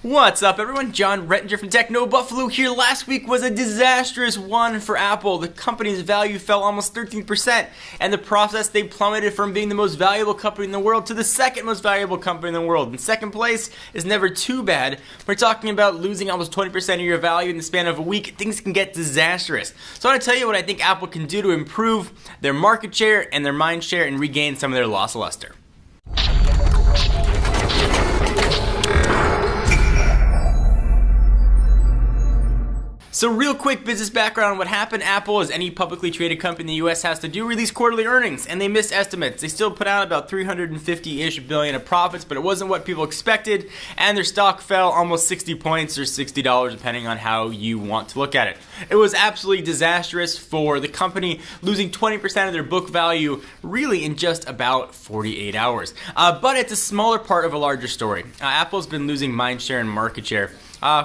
What's up, everyone? John Rettinger from Techno Buffalo here. Last week was a disastrous one for Apple. The company's value fell almost 13%, and the process they plummeted from being the most valuable company in the world to the second most valuable company in the world. And second place is never too bad. We're talking about losing almost 20% of your value in the span of a week. Things can get disastrous. So I want to tell you what I think Apple can do to improve their market share and their mind share and regain some of their lost luster. So real quick business background on what happened. Apple, as any publicly traded company in the US has to do, release quarterly earnings, and they missed estimates. They still put out about 350-ish billion of profits, but it wasn't what people expected, and their stock fell almost 60 points or $60 depending on how you want to look at it. It was absolutely disastrous for the company, losing 20% of their book value really in just about 48 hours. But it's a smaller part of a larger story. Apple's been losing mind share and market share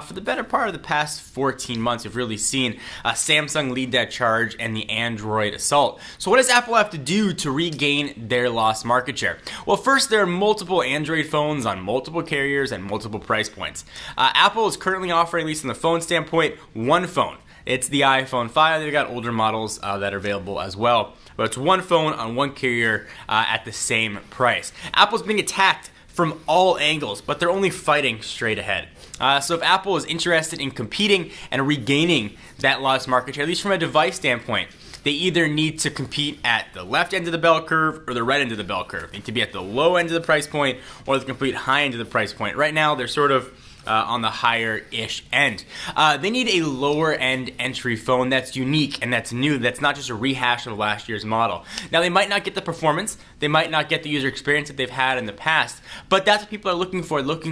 for the better part of the past 14 months. We've really seen Samsung lead that charge and the Android assault. So what does Apple have to do to regain their lost market share? Well, first, there are multiple Android phones on multiple carriers and multiple price points. Apple is currently offering, at least from the phone standpoint, one phone. It's the iPhone 5. They've got older models that are available as well. But it's one phone on one carrier at the same price. Apple's being attacked from all angles, but they're only fighting straight ahead. So if Apple is interested in competing and regaining that lost market share, at least from a device standpoint, they either need to compete at the left end of the bell curve or the right end of the bell curve. They need to be at the low end of the price point or the complete high end of the price point. Right now, they're sort of on the higher-ish end. They need a lower-end entry phone that's unique and that's new, that's not just a rehash of last year's model. Now, they might not get the performance, they might not get the user experience that they've had in the past, but that's what people are looking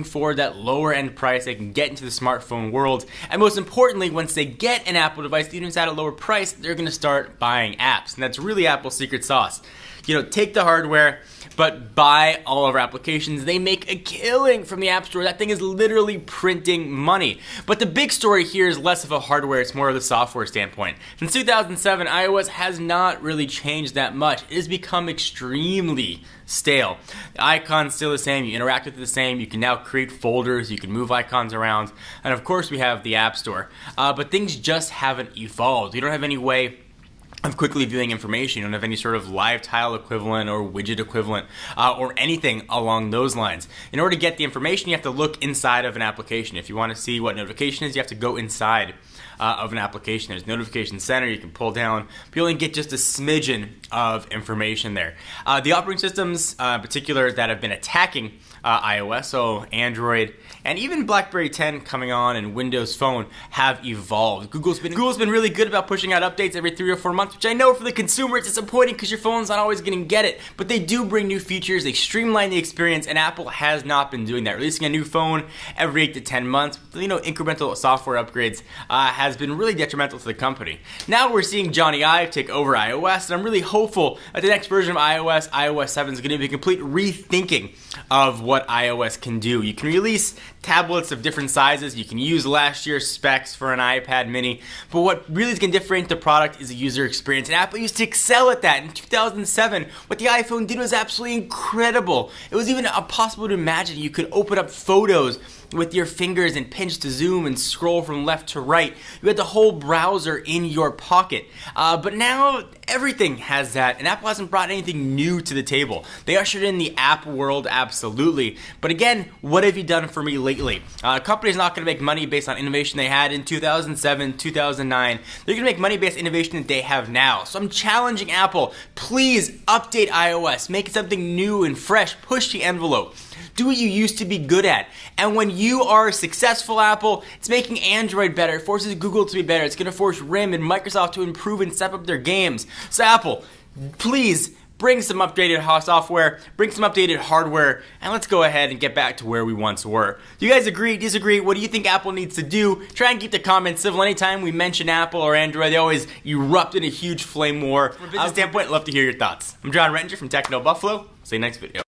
for that lower-end price. They can get into the smartphone world, and most importantly, once they get an Apple device, even if it's at a lower price, they're going to start buying apps, and that's really Apple's secret sauce. You know, take the hardware, but buy all of our applications. They make a killing from the App Store. That thing is literally printing money. But the big story here is less of a hardware, it's more of the software standpoint. Since 2007, iOS has not really changed that much. It has become extremely stale. The icon's still the same, you interact with it the same, you can now create folders, you can move icons around, and of course we have the App Store. But things just haven't evolved. You don't have any way of quickly viewing information. You don't have any sort of live tile equivalent or widget equivalent or anything along those lines. In order to get the information, you have to look inside of an application. If you want to see what notification is, you have to go inside of an application. There's Notification Center you can pull down, but you only get just a smidgen of information there. The operating systems in particular that have been attacking iOS, so Android, and even BlackBerry 10 coming on and Windows Phone have evolved. Google's been really good about pushing out updates every 3 or 4 months, which I know for the consumer it's disappointing because your phone's not always going to get it, but they do bring new features, they streamline the experience, and Apple has not been doing that. Releasing a new phone every 8 to 10 months, incremental software upgrades has been really detrimental to the company. Now we're seeing Johnny Ive take over iOS, and I'm really hopeful that the next version of iOS, iOS 7, is going to be a complete rethinking of what iOS can do. You can release tablets of different sizes, you can use last year's specs for an iPad mini, but what really is going to differentiate the product is the user experience, and Apple used to excel at that. In 2007, what the iPhone did was absolutely incredible. It was even impossible to imagine you could open up photos with your fingers and pinch to zoom and scroll from left to right. You had the whole browser in your pocket. But now everything has that, and Apple hasn't brought anything new to the table. They ushered in the app world, absolutely. But again, what have you done for me lately? A company's not going to make money based on innovation they had in 2007, 2009. They're going to make money based on innovation that they have now. So I'm challenging Apple, please update iOS. Make it something new and fresh. Push the envelope. Do what you used to be good at. And when you are successful, Apple, it's making Android better. It forces Google to be better. It's going to force RIM and Microsoft to improve and step up their games. So Apple, please bring some updated software, bring some updated hardware, and let's go ahead and get back to where we once were. Do you guys agree, disagree? What do you think Apple needs to do? Try and keep the comments civil. Anytime we mention Apple or Android, they always erupt in a huge flame war. From a business standpoint, I'd love to hear your thoughts. I'm John Rettinger from Techno Buffalo. See you next video.